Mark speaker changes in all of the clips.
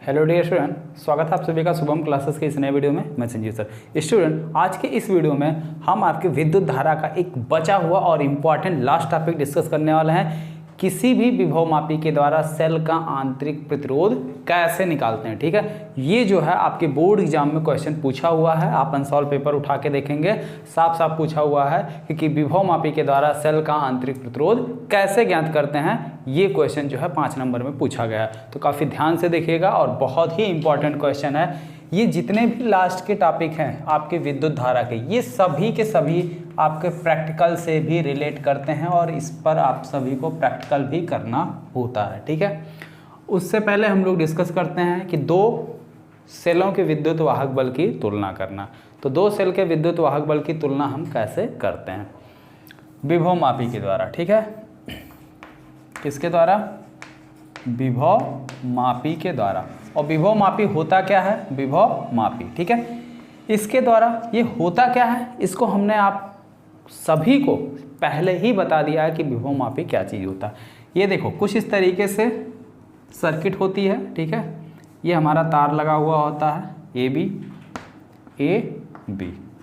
Speaker 1: Hello dear student, स्वागत है आप सभी का शुभम क्लासेस के इस नए वीडियो में। मैं संजीव सर। स्टूडेंट, आज के इस वीडियो में हम आपके विद्युत धारा का एक बचा हुआ और इम्पॉर्टेंट लास्ट टॉपिक डिस्कस करने वाले हैं। किसी भी विभवमापी के द्वारा सेल का आंतरिक प्रतिरोध कैसे निकालते हैं। ठीक है, ये जो है आपके बोर्ड एग्जाम में क्वेश्चन पूछा हुआ है। आप अनसॉल्व पेपर उठा के देखेंगे, साफ साफ पूछा हुआ है कि विभवमापी के द्वारा सेल का आंतरिक प्रतिरोध कैसे ज्ञात करते हैं। ये क्वेश्चन जो है 5 नंबर में पूछा गया है, तो काफ़ी ध्यान से देखिएगा और बहुत ही इंपॉर्टेंट क्वेश्चन है। ये जितने भी लास्ट के टॉपिक हैं आपके विद्युत धारा के, ये सभी के सभी आपके प्रैक्टिकल से भी रिलेट करते हैं और इस पर आप सभी को प्रैक्टिकल भी करना होता है। ठीक है, उससे पहले हम लोग डिस्कस करते हैं कि दो सेलों के विद्युत वाहक बल की तुलना करना। तो दो सेल के विद्युत वाहक बल की तुलना हम कैसे करते हैं? विभवमापी के द्वारा। ठीक है, किसके द्वारा? विभवमापी के द्वारा। और विभवमापी होता क्या है? विभवमापी। ठीक है, इसके द्वारा ये होता क्या है, इसको हमने आप सभी को पहले ही बता दिया है कि विभवमापी क्या चीज़ होता है। ये देखो, कुछ इस तरीके से सर्किट होती है। ठीक है, ये हमारा तार लगा हुआ होता है, ए बी,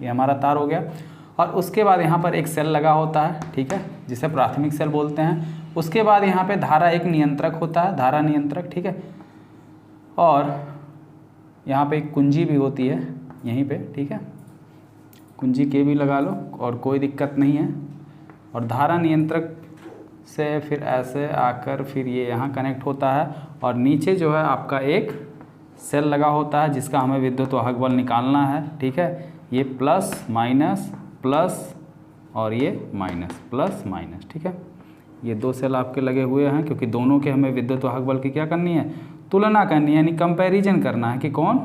Speaker 1: ये हमारा तार हो गया। और उसके बाद यहाँ पर एक सेल लगा होता है, ठीक है, जिसे प्राथमिक सेल बोलते हैं। उसके बाद यहाँ पे धारा एक नियंत्रक होता है, धारा नियंत्रक। ठीक है, और यहाँ पे एक कुंजी भी होती है यहीं पे। ठीक है, कुंजी के भी लगा लो और कोई दिक्कत नहीं है। और धारा नियंत्रक से फिर ऐसे आकर फिर ये यहाँ कनेक्ट होता है और नीचे जो है आपका एक सेल लगा होता है जिसका हमें विद्युत वाहक बल निकालना है। ठीक है, ये प्लस माइनस प्लस और ये माइनस प्लस माइनस। ठीक है, ये दो सेल आपके लगे हुए हैं क्योंकि दोनों के हमें विद्युत वाहक बल की क्या करनी है? तुलना करनी है, यानी कंपैरिजन करना है कि कौन।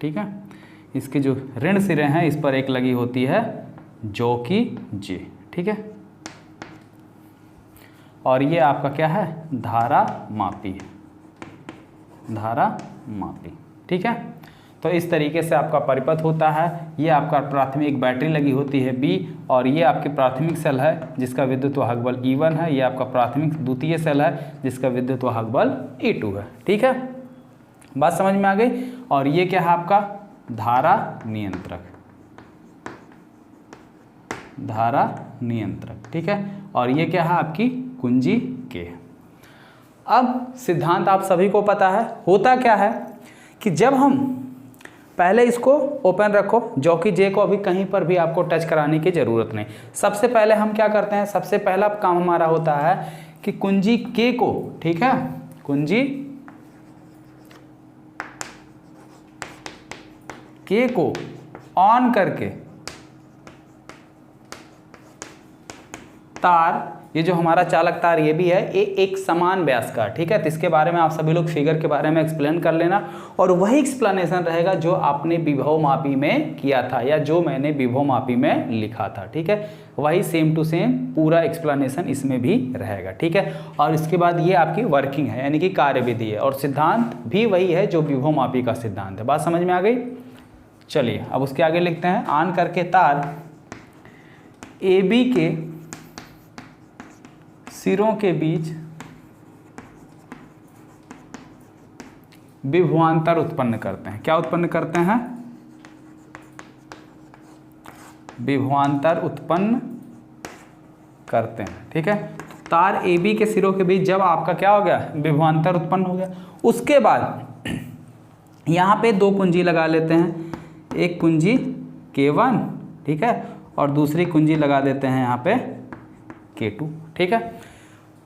Speaker 1: ठीक है, इसके जो ऋण सिरे हैं इस पर एक लगी होती है जो कि जे। ठीक है, और ये आपका क्या है? धारा मापी है, धारा मापी। ठीक है, तो इस तरीके से आपका परिपथ होता है। ये आपका प्राथमिक बैटरी लगी होती है बी, और ये आपकी प्राथमिक सेल है जिसका विद्युत वाहक बल E1 है। ये आपका प्राथमिक द्वितीय सेल है जिसका विद्युत वाहक बल E2 है। ठीक है, बात समझ में आ गई। और ये क्या है? आपका धारा नियंत्रक, धारा नियंत्रक। ठीक है, और ये क्या है? आपकी कुंजी के। अब सिद्धांत आप सभी को पता है। होता क्या है कि जब हम पहले इसको ओपन रखो, जो कि जे को अभी कहीं पर भी आपको टच कराने की ज़रूरत नहीं। सबसे पहले हम क्या करते हैं? सबसे पहला काम हमारा होता है कि कुंजी के को, ठीक है, कुंजी के को ऑन करके तार, ये जो हमारा चालक तार ये भी है, ये एक समान व्यास का। ठीक है, तो इसके बारे में आप सभी लोग फिगर के बारे में एक्सप्लेन कर लेना और वही एक्सप्लेनेशन रहेगा जो आपने विभवमापी में किया था या जो मैंने विभवमापी में लिखा था। ठीक है, वही सेम टू सेम पूरा एक्सप्लेनेशन इसमें भी रहेगा। ठीक है, और इसके बाद ये आपकी वर्किंग है, यानी कि कार्यविधि है, और सिद्धांत भी वही है जो विभवमापी का सिद्धांत है। बात समझ में आ गई? चलिए अब उसके आगे लिखते हैं। ऑन करके तार ए बी के सिरों के बीच विभवांतर उत्पन्न करते हैं। क्या उत्पन्न करते हैं? विभवांतर उत्पन्न करते हैं। ठीक है, तार ए बी के सिरों के बीच जब आपका क्या हो गया? विभवांतर उत्पन्न हो गया। उसके बाद यहाँ पे दो कुंजी लगा लेते हैं, एक कुंजी K1, ठीक है, और दूसरी कुंजी लगा देते हैं यहाँ पे K2। ठीक है,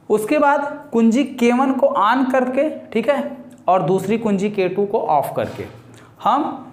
Speaker 1: उसके बाद कुंजी K1 को ऑन करके, ठीक है, और दूसरी कुंजी K2 को ऑफ करके हम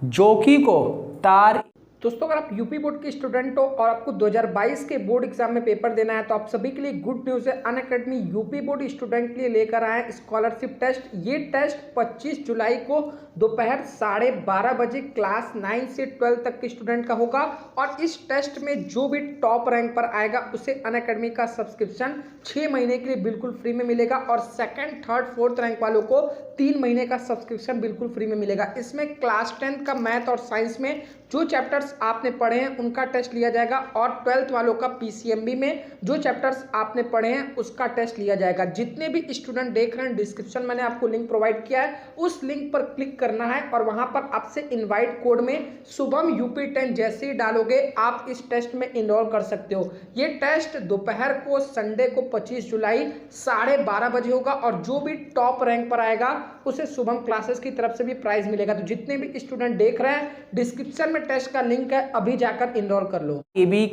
Speaker 1: जोकी को तार।
Speaker 2: दोस्तों, अगर आप यूपी बोर्ड के स्टूडेंट हो और आपको 2022 के बोर्ड एग्जाम में पेपर देना है तो आप सभी के लिए गुड न्यूज़ है। अनअकैडमी यूपी बोर्ड स्टूडेंट के लिए लेकर आए स्कॉलरशिप टेस्ट। ये टेस्ट 25 जुलाई को दोपहर 12:30 बजे क्लास 9 से 12 तक के स्टूडेंट का होगा। और इस टेस्ट में जो भी टॉप रैंक पर आएगा उसे अनअकैडमी का सब्सक्रिप्शन 6 महीने के लिए बिल्कुल फ्री में मिलेगा, और सेकंड, थर्ड, फोर्थ रैंक वालों को 3 महीने का सब्सक्रिप्शन बिल्कुल फ्री में मिलेगा। इसमें क्लास 10 का मैथ और साइंस में जो चैप्टर्स चैप्टर्स आपने पढ़े हैं उनका टेस्ट लिया जाएगा और 12th वालों का पीसीएमबी में जो चैप्टर्स आपने पढ़े हैं उसका टेस्ट लिया जाएगा। जितने भी स्टूडेंट देख रहे हैं, डिस्क्रिप्शन मैंने आपको लिंक प्रोवाइड किया है, उस लिंक पर क्लिक करना है और वहां पर आपसे इनवाइट कोड में शुभम UP10 जैसे ही डालोगे आप इस टेस्ट में इनरोल कर सकते हो। ये टेस्ट दोपहर को संडे को 25 जुलाई 12:30 बजे होगा और जो भी टॉप रैंक पर आएगा उसे शुभम क्लासेस की तरफ से भी प्राइज मिलेगा। तो जितने भी स्टूडेंट देख रहे हैं, डिस्क्रिप्शन में टेस्ट का लिंक है, अभी जाकर इनरोल कर लो।
Speaker 1: ये भी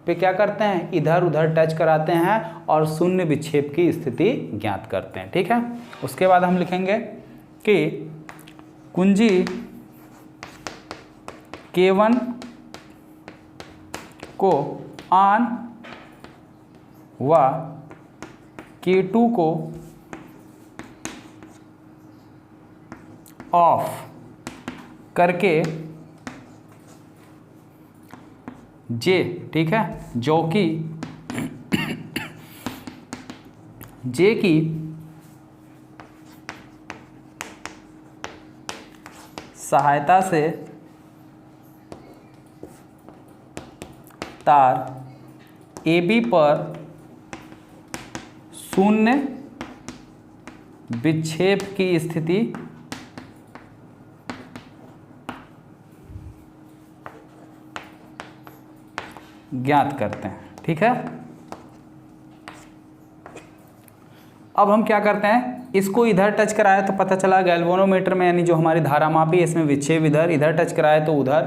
Speaker 1: पे क्या करते हैं, इधर उधर टच कराते हैं और शून्य विक्षेप की स्थिति ज्ञात करते हैं। ठीक है, उसके बाद हम लिखेंगे कि कुंजी K1 को ऑन व K2 को ऑफ करके जे, ठीक है, जो कि जे की सहायता से तार AB पर शून्य विक्षेप की स्थिति ज्ञात करते हैं। ठीक है, अब हम क्या करते हैं, इसको इधर टच कराया तो पता चला गैल्वेनोमीटर में, यानी जो हमारी धारा मापी है इसमें विक्षेप इधर टच कराया तो उधर,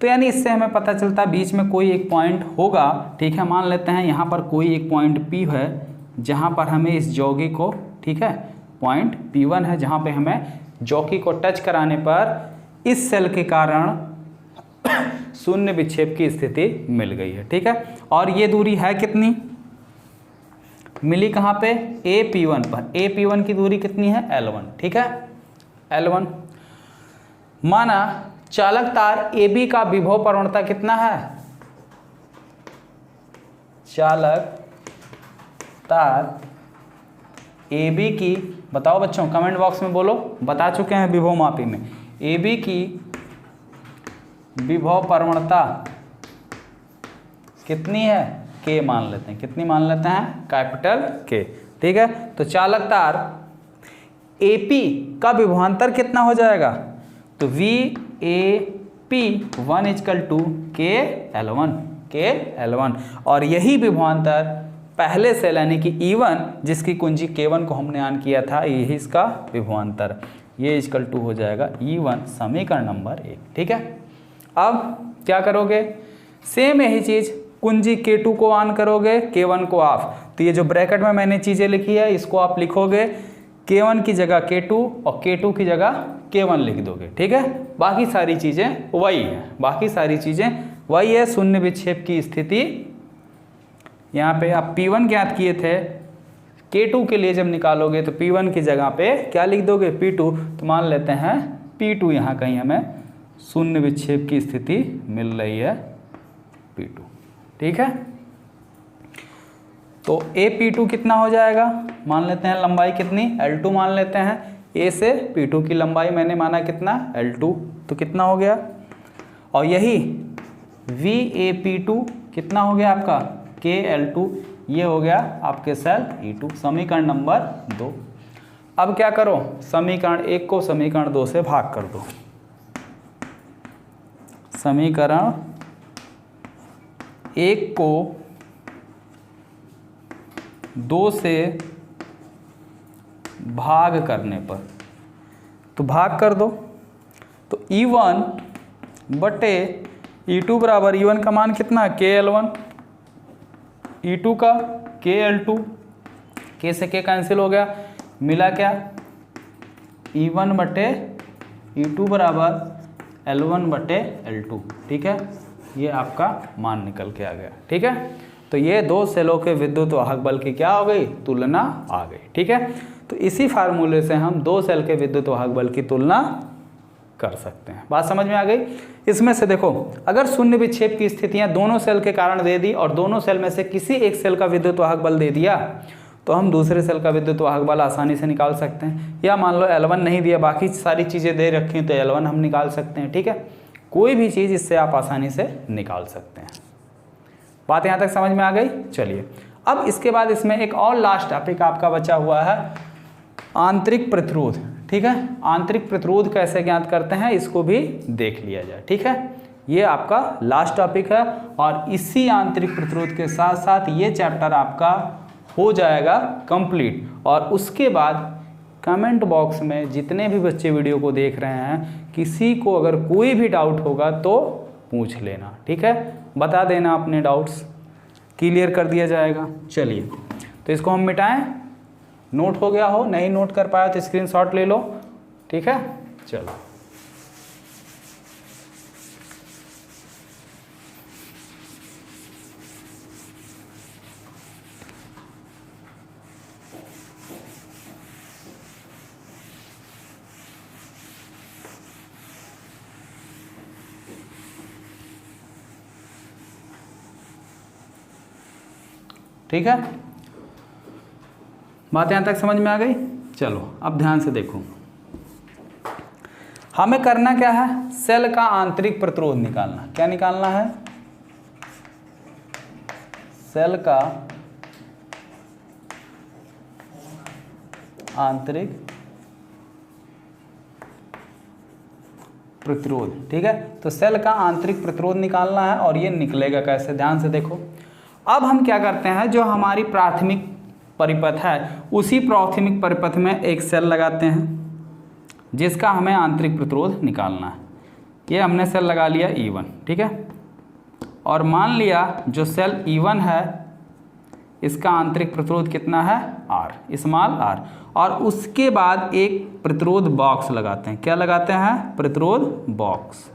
Speaker 1: तो यानी इससे हमें पता चलता है बीच में कोई एक पॉइंट होगा। ठीक है, मान लेते हैं यहाँ पर कोई एक पॉइंट P है जहाँ पर हमें इस जौगी को, ठीक है, पॉइंट P1 है जहाँ पे हमें जौगी को टच कराने पर इस सेल के कारण शून्य विक्षेप की स्थिति मिल गई है। ठीक है, और ये दूरी है कितनी, मिली कहाँ पे, AP1 पर। AP1 की दूरी कितनी है, L1। ठीक है, L1। माना चालक तार AB का विभव प्रवणता कितना है, चालक तार AB की, बताओ बच्चों, कमेंट बॉक्स में बोलो, बता चुके हैं विभव मापी में। AB की विभव प्रवणता कितनी है, K मान लेते हैं, कितनी मान लेते हैं, कैपिटल K। ठीक है, तो चालक तार AP का विभवांतर कितना हो जाएगा, तो VAP1 = KL1, और यही विभवांतर पहले सेल यानी कि E1 जिसकी कुंजी K1 को हमने ऑन किया था, यही इसका विभवांतर, ये = हो जाएगा E1, समीकरण नंबर 1। ठीक है, अब क्या करोगे, सेम यही चीज़, कुंजी K2 को ऑन करोगे, K1 को ऑफ। तो ये जो ब्रैकेट में मैंने चीज़ें लिखी है इसको आप लिखोगे, K1 की जगह K2 और K2 की जगह K1 लिख दोगे। ठीक है, बाकी सारी चीज़ें वही है, बाकी सारी चीज़ें वही है। शून्य विक्षेप की स्थिति यहाँ पे आप P1 ज्ञात किए थे, K2 के लिए जब निकालोगे तो P1 की जगह पे क्या लिख दोगे, P2। तो मान लेते हैं P2, यहाँ कहीं हमें शून्य विक्षेप की स्थिति मिल रही है, P2। ठीक है, तो AP2 कितना हो जाएगा, मान लेते हैं लंबाई कितनी, L2 मान लेते हैं। A से P2 की लंबाई मैंने माना कितना, L2, तो कितना हो गया, और यही VAP2 कितना हो गया आपका, KL2, ये हो गया आपके सेल E2, समीकरण नंबर 2। अब क्या करो, समीकरण 1 को समीकरण 2 से भाग कर दो, समीकरण 1 को 2 से भाग करने पर, तो भाग कर दो, तो E1 बटे E2 बराबर, E1 का मान कितना, KL1, E2 का KL2, K से K कैंसिल हो गया, मिला क्या, E1 बटे E2 बराबर L1 बटे L2। ठीक है, ये आपका मान निकल के आ गया। ठीक है, तो ये दो सेलों के विद्युत वाहक बल की क्या हो गई, तुलना आ गई। ठीक है, तो इसी फार्मूले से हम दो सेल के विद्युत वाहक बल की तुलना कर सकते हैं। बात समझ में आ गई। इसमें से देखो, अगर शून्य विक्षेप की स्थितियां दोनों सेल के कारण दे दी और दोनों सेल में से किसी एक सेल का विद्युत वाहक बल दे दिया, तो हम दूसरे सेल का विद्युत वाहक बल आसानी से निकाल सकते हैं। या मान लो L1 नहीं दिया, बाकी सारी चीज़ें दे रखी हैं, तो L1 हम निकाल सकते हैं। ठीक है, कोई भी चीज़ इससे आप आसानी से निकाल सकते हैं। बात यहाँ तक समझ में आ गई। चलिए अब इसके बाद इसमें एक और लास्ट टॉपिक आपका बचा हुआ है, आंतरिक प्रतिरोध। ठीक है, आंतरिक प्रतिरोध कैसे ज्ञात करते हैं इसको भी देख लिया जाए। ठीक है, ये आपका लास्ट टॉपिक है और इसी आंतरिक प्रतिरोध के साथ साथ ये चैप्टर आपका हो जाएगा कंप्लीट। और उसके बाद कमेंट बॉक्स में जितने भी बच्चे वीडियो को देख रहे हैं, किसी को अगर कोई भी डाउट होगा तो पूछ लेना। ठीक है, बता देना अपने डाउट्स, क्लियर कर दिया जाएगा। चलिए तो इसको हम मिटाएं। नोट हो गया हो, नहीं नोट कर पाया तो स्क्रीनशॉट ले लो। ठीक है, चलो ठीक है, बात यहाँ तक समझ में आ गई। चलो अब ध्यान से देखो, हमें करना क्या है, सेल का आंतरिक प्रतिरोध निकालना। क्या निकालना है, सेल का आंतरिक प्रतिरोध। ठीक है, तो सेल का आंतरिक प्रतिरोध निकालना है और ये निकलेगा कैसे, ध्यान से देखो। अब हम क्या करते हैं, जो हमारी प्राथमिक परिपथ है उसी प्राथमिक परिपथ में एक सेल लगाते हैं जिसका हमें आंतरिक प्रतिरोध निकालना है। ये हमने सेल लगा लिया E1। ठीक है, और मान लिया जो सेल E1 है इसका आंतरिक प्रतिरोध कितना है, R, स्मॉल r। और उसके बाद एक प्रतिरोध बॉक्स लगाते हैं। क्या लगाते हैं, प्रतिरोध बॉक्स।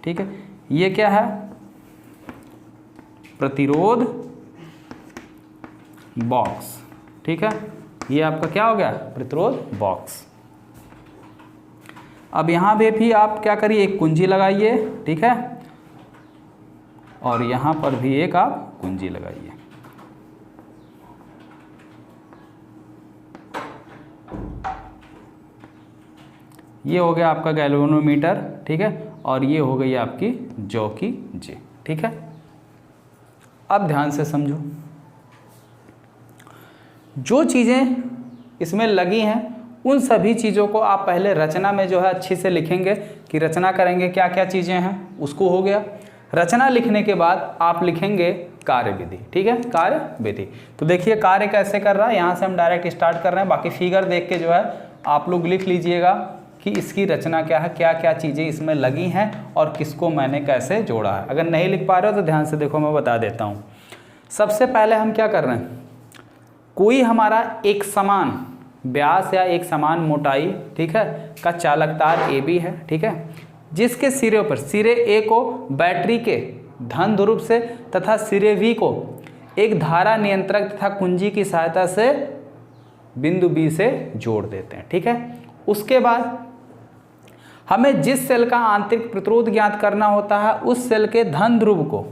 Speaker 1: ठीक है, ये क्या है, प्रतिरोध बॉक्स। ठीक है, ये आपका क्या हो गया, प्रतिरोध बॉक्स। अब यहां भी आप क्या करिए, एक कुंजी लगाइए। ठीक है, और यहां पर भी एक आप कुंजी लगाइए। ये हो गया आपका गैल्वेनोमीटर। ठीक है, और ये हो गई आपकी जौ की जे। ठीक है, अब ध्यान से समझो, जो चीज़ें इसमें लगी हैं उन सभी चीज़ों को आप पहले रचना में जो है अच्छे से लिखेंगे कि रचना करेंगे क्या क्या चीज़ें हैं, उसको हो गया। रचना लिखने के बाद आप लिखेंगे कार्य विधि। ठीक है, कार्य विधि। तो देखिए कार्य कैसे कर रहा है, यहाँ से हम डायरेक्ट स्टार्ट कर रहे हैं। बाकी फिगर देख के जो है आप लोग लिख लीजिएगा कि इसकी रचना क्या है, क्या क्या चीज़ें इसमें लगी हैं और किसको मैंने कैसे जोड़ा है। अगर नहीं लिख पा रहे हो तो ध्यान से देखो, मैं बता देता हूँ। सबसे पहले हम क्या कर रहे हैं, कोई हमारा एक समान व्यास या एक समान मोटाई, ठीक है, का चालक तार AB है। ठीक है, जिसके सिरे पर, सिरे A को बैटरी के धन ध्रुव से तथा सिरे V को एक धारा नियंत्रक तथा कुंजी की सहायता से बिंदु B से जोड़ देते हैं। ठीक है, उसके बाद हमें जिस सेल का आंतरिक प्रतिरोध ज्ञात करना होता है उस सेल के धन ध्रुव को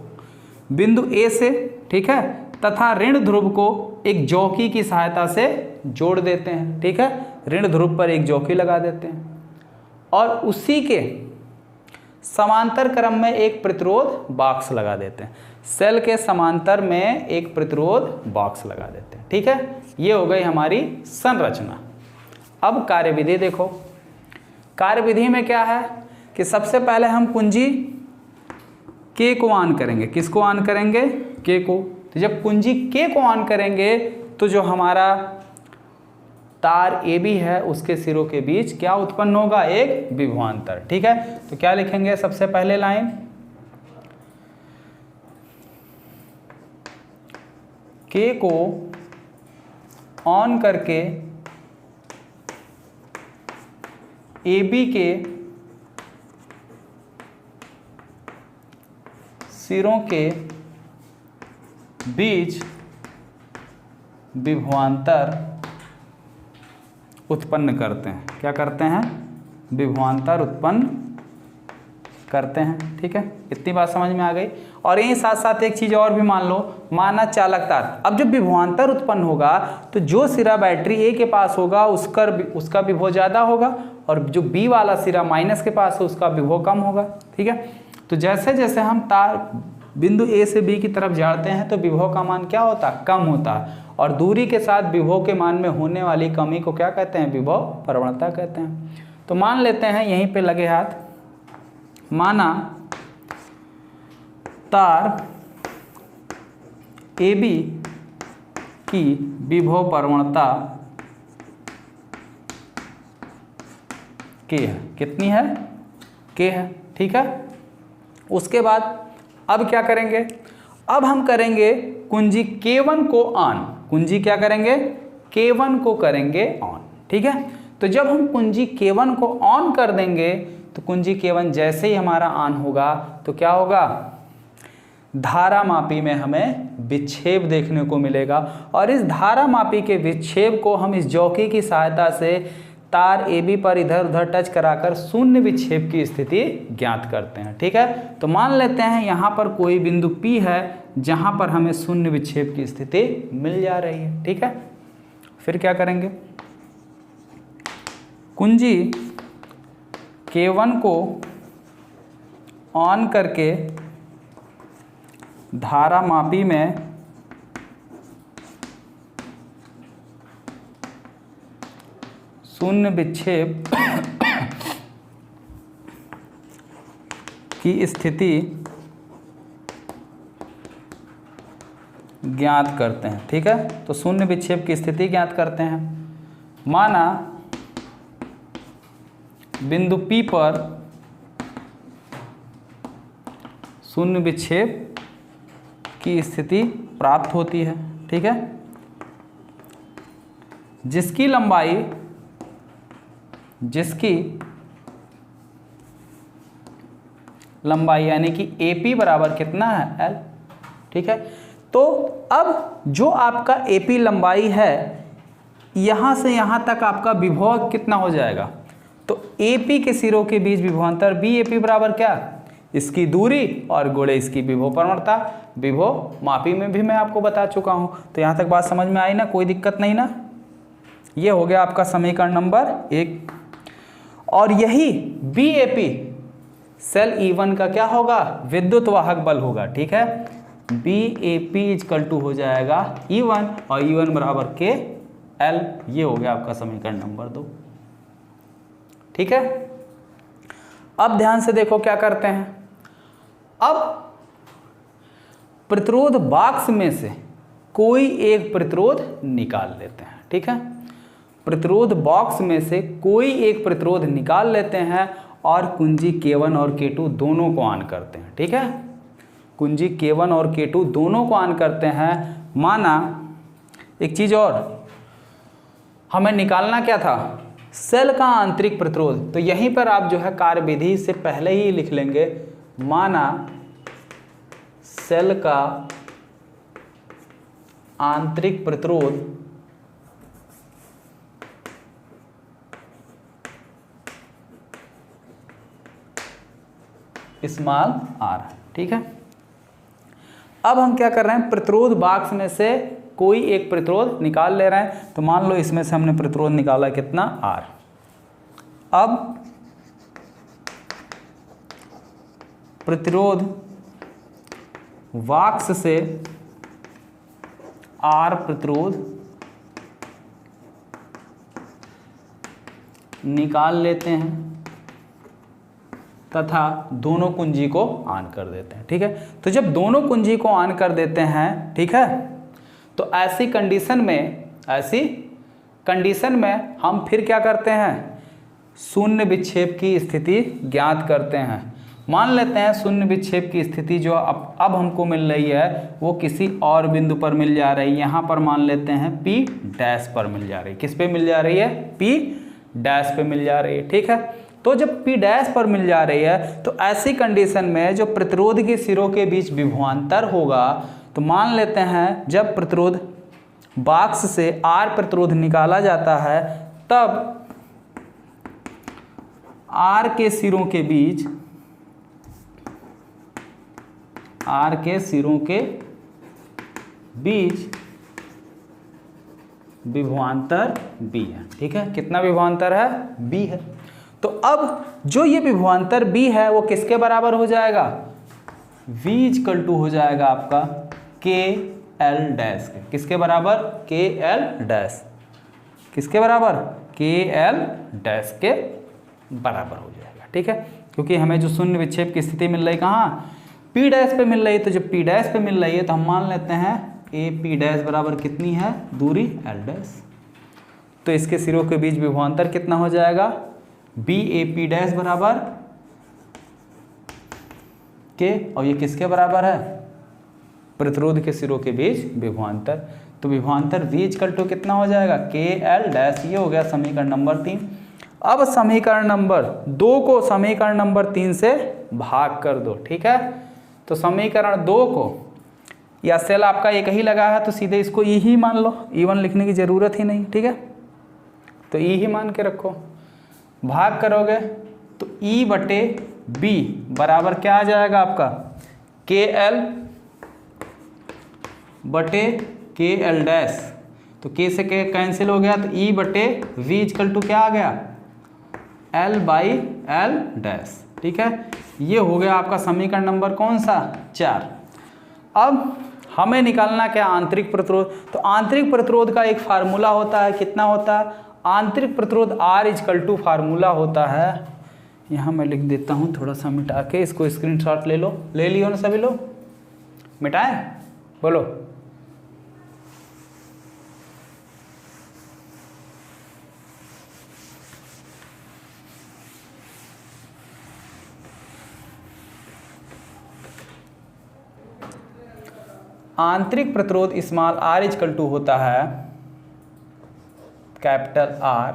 Speaker 1: बिंदु A से, ठीक है, तथा ऋण ध्रुव को एक जौकी की सहायता से जोड़ देते हैं। ठीक है, ऋण ध्रुव पर एक जौकी लगा देते हैं और उसी के समांतर क्रम में एक प्रतिरोध बॉक्स लगा देते हैं। सेल के समांतर में एक प्रतिरोध बॉक्स लगा देते हैं। ठीक है, ये हो गई हमारी संरचना। अब कार्यविधि देखो, कार्यविधि में क्या है कि सबसे पहले हम कुंजी K को ऑन करेंगे। किसको ऑन करेंगे, K को। तो जब कुंजी K को ऑन करेंगे तो जो हमारा तार AB है उसके सिरों के बीच क्या उत्पन्न होगा, एक विभवांतर। ठीक है, तो क्या लिखेंगे, सबसे पहले लाइन K को ऑन करके AB के सिरों के बीच विभवांतर उत्पन्न करते हैं। क्या करते हैं, विभवांतर उत्पन्न करते हैं। ठीक है, इतनी बात समझ में आ गई। और यही साथ साथ एक चीज़ और भी मान लो, माना चालक तार। अब जब विभवांतर उत्पन्न होगा तो जो सिरा बैटरी ए के पास होगा उसका विभव ज़्यादा होगा, और जो बी वाला सिरा माइनस के पास है उसका विभव कम होगा। ठीक है, तो जैसे जैसे हम तार बिंदु ए से बी की तरफ जाते हैं तो विभव का मान क्या होता है, कम होता है। और दूरी के साथ विभव के मान में होने वाली कमी को क्या कहते हैं, विभव प्रवणता कहते हैं। तो मान लेते हैं यहीं पे लगे हाथ, माना तार ए बी की विभव प्रवणता के है, कितनी है, के है। ठीक है, उसके बाद अब क्या करेंगे, अब हम करेंगे कुंजी K1 को ऑन। कुंजी क्या करेंगे, K1 को करेंगे ऑन। ठीक है, तो जब हम कुंजी K1 को ऑन कर देंगे तो कुंजी K1 जैसे ही हमारा ऑन होगा तो क्या होगा, धारा मापी में हमें विक्षेप देखने को मिलेगा। और इस धारा मापी के विक्षेप को हम इस जॉकी की सहायता से तार AB पर इधर उधर टच कराकर शून्य विक्षेप की स्थिति ज्ञात करते हैं। ठीक है, तो मान लेते हैं यहाँ पर कोई बिंदु P है जहाँ पर हमें शून्य विक्षेप की स्थिति मिल जा रही है। ठीक है, फिर क्या करेंगे, कुंजी K1 को ऑन करके धारा मापी में शून्य विक्षेप की स्थिति ज्ञात करते हैं। ठीक है, तो शून्य विक्षेप की स्थिति ज्ञात करते हैं। माना बिंदु P पर शून्य विक्षेप की स्थिति प्राप्त होती है। ठीक है, जिसकी लंबाई यानी कि AP बराबर कितना है, L। ठीक है, तो अब जो आपका AP लंबाई है, यहाँ से यहाँ तक आपका विभव कितना हो जाएगा, तो AP के सिरों के बीच विभवांतर BAP बराबर क्या, इसकी दूरी और गुणे इसकी विभव प्रवणता। विभव मापी में भी मैं आपको बता चुका हूँ। तो यहाँ तक बात समझ में आई ना, कोई दिक्कत नहीं ना। ये हो गया आपका समीकरण नंबर 1। और यही BAP सेल E1 का क्या होगा, विद्युत वाहक बल होगा। ठीक है, BAP इक्वल टू हो जाएगा E1 और E1 बराबर के L। ये हो गया आपका समीकरण नंबर 2। ठीक है, अब ध्यान से देखो क्या करते हैं। अब प्रतिरोध बॉक्स में से कोई एक प्रतिरोध निकाल लेते हैं। ठीक है, प्रतिरोध बॉक्स में से कोई एक प्रतिरोध निकाल लेते हैं और कुंजी K1 और K2 दोनों को ऑन करते हैं। ठीक है, कुंजी K1 और K2 दोनों को ऑन करते हैं। माना एक चीज़ और, हमें निकालना क्या था, सेल का आंतरिक प्रतिरोध। तो यहीं पर आप जो है कार्यविधि से पहले ही लिख लेंगे, माना सेल का आंतरिक प्रतिरोध स्मॉल r। ठीक है, अब हम क्या कर रहे हैं, प्रतिरोध बॉक्स में से कोई एक प्रतिरोध निकाल ले रहे हैं। तो मान लो इसमें से हमने प्रतिरोध निकाला कितना, R। अब प्रतिरोध बॉक्स से R प्रतिरोध निकाल लेते हैं तथा दोनों कुंजी को ऑन कर देते हैं। ठीक है, तो जब दोनों कुंजी को ऑन कर देते हैं, ठीक है, तो ऐसी कंडीशन में हम फिर क्या करते हैं, शून्य विक्षेप की स्थिति ज्ञात करते हैं। मान लेते हैं शून्य विक्षेप की स्थिति जो अब हमको मिल रही है वो किसी और बिंदु पर मिल जा रही है। यहाँ पर मान लेते हैं P डैश पर मिल जा रही है। किस पे मिल जा रही है, P डैश पे मिल जा रही है। ठीक है, तो जब P डैश पर मिल जा रही है तो ऐसी कंडीशन में जो प्रतिरोध के सिरों के बीच विभवांतर होगा, तो मान लेते हैं जब प्रतिरोध बॉक्स से R प्रतिरोध निकाला जाता है तब R के सिरों के बीच आर के सिरों के बीच विभवांतर बी है। ठीक है, कितना विभवांतर है? बी है। तो अब जो ये विभवांतर बी है वो किसके बराबर हो जाएगा? v इक्वल टू हो जाएगा आपका के एल डैश के। किसके बराबर? के एल डैश। किसके बराबर? के एल डैश के बराबर हो जाएगा। ठीक है, क्योंकि हमें जो शून्य विक्षेप की स्थिति मिल रही कहाँ? पी डैश पे मिल रही है। तो जब पी डैश पे मिल रही है तो हम मान लेते हैं ए पी डैश बराबर कितनी है? दूरी एल डैश। तो इसके सिरों के बीच विभवांतर कितना हो जाएगा? बी ए पी डैश बराबर के, और ये किसके बराबर है? प्रतिरोध के सिरों के बीच विभवांतर। तो विभवांतर v इक्वल टू कितना हो जाएगा? के एल डैश। ये हो गया समीकरण नंबर 3। अब समीकरण नंबर 2 को समीकरण नंबर 3 से भाग कर दो। ठीक है, तो समीकरण 2 को, या सेल आपका एक ही लगा है तो सीधे इसको ई ही मान लो, E1 लिखने की जरूरत ही नहीं। ठीक है, तो ई ही मान के रखो। भाग करोगे तो ई बटे बी बराबर क्या आ जाएगा आपका? के एल बटे के एल डैश। तो के से के कैंसिल हो गया तो ई बटे वी इक्वल टू क्या आ गया? L by L dash. ठीक है, ये हो गया आपका समीकरण नंबर कौन सा? 4। अब हमें निकालना क्या? आंतरिक प्रतिरोध। तो आंतरिक प्रतिरोध का एक फार्मूला होता है, कितना होता है? आंतरिक प्रतिरोध R इक्वल टू फार्मूला होता है, यहाँ मैं लिख देता हूँ थोड़ा सा मिटा के, इसको स्क्रीनशॉट ले लो। ले लियो ना सभी लोग? मिटाएं? बोलो। आंतरिक प्रतिरोध स्मॉल r इक्वल टू होता है कैपिटल R।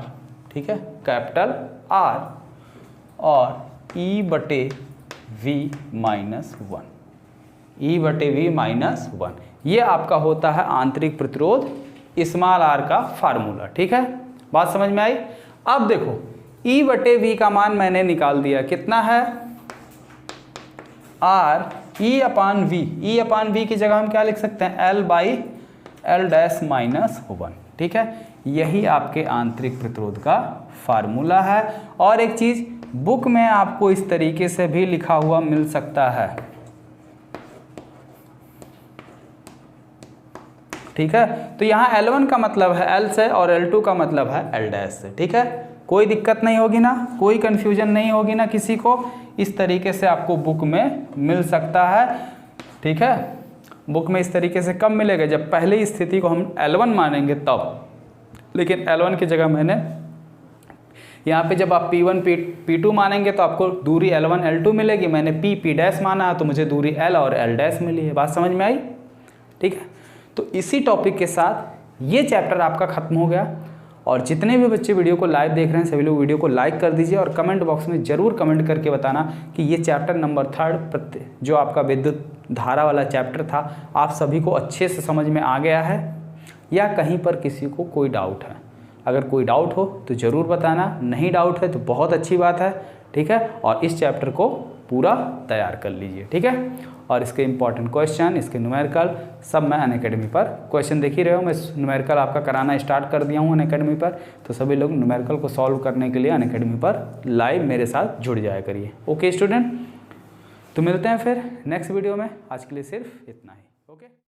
Speaker 1: ठीक है, कैपिटल R और E बटे V माइनस 1। E बटे V माइनस 1, ये आपका होता है आंतरिक प्रतिरोध स्मॉल r का फार्मूला। ठीक है, बात समझ में आई? अब देखो E बटे V का मान मैंने निकाल दिया, कितना है? R E अपान V। E अपान V की जगह हम क्या लिख सकते हैं? L by L dash minus 1। ठीक है, यही आपके आंतरिक प्रतिरोध का फार्मूला है। और एक चीज़, बुक में आपको इस तरीके से भी लिखा हुआ मिल सकता है। ठीक है, तो यहाँ L1 का मतलब है L से और L2 का मतलब है L डैश से। ठीक है, कोई दिक्कत नहीं होगी ना, कोई कन्फ्यूजन नहीं होगी ना किसी को? इस तरीके से आपको बुक में मिल सकता है। ठीक है, बुक में इस तरीके से कब मिलेगा? जब पहली स्थिति को हम L1 मानेंगे तब। लेकिन L1 की जगह मैंने यहाँ पे, जब आप P1 P2 मानेंगे तो आपको दूरी L1 L2 मिलेगी। मैंने P डैश माना है तो मुझे दूरी L और L डैश मिली है। बात समझ में आई? ठीक है, तो इसी टॉपिक के साथ ये चैप्टर आपका खत्म हो गया। और जितने भी बच्चे वीडियो को लाइव देख रहे हैं सभी लोग वीडियो को लाइक कर दीजिए और कमेंट बॉक्स में ज़रूर कमेंट करके बताना कि ये चैप्टर नंबर 3 जो आपका विद्युत धारा वाला चैप्टर था आप सभी को अच्छे से समझ में आ गया है या कहीं पर किसी को कोई डाउट है। अगर कोई डाउट हो तो ज़रूर बताना, नहीं डाउट है तो बहुत अच्छी बात है। ठीक है, और इस चैप्टर को पूरा तैयार कर लीजिए। ठीक है, और इसके इंपॉर्टेंट क्वेश्चन, इसके न्यूमेरिकल सब मैं अनअकैडमी पर क्वेश्चन देख ही रहे हो। मैं न्यूमेरिकल आपका कराना स्टार्ट कर दिया हूँ अनअकैडमी पर, तो सभी लोग न्यूमेरिकल को सॉल्व करने के लिए अनअकैडमी पर लाइव मेरे साथ जुड़ जाया करिए। ओके स्टूडेंट, तो मिलते हैं फिर नेक्स्ट वीडियो में। आज के लिए सिर्फ इतना ही। ओके।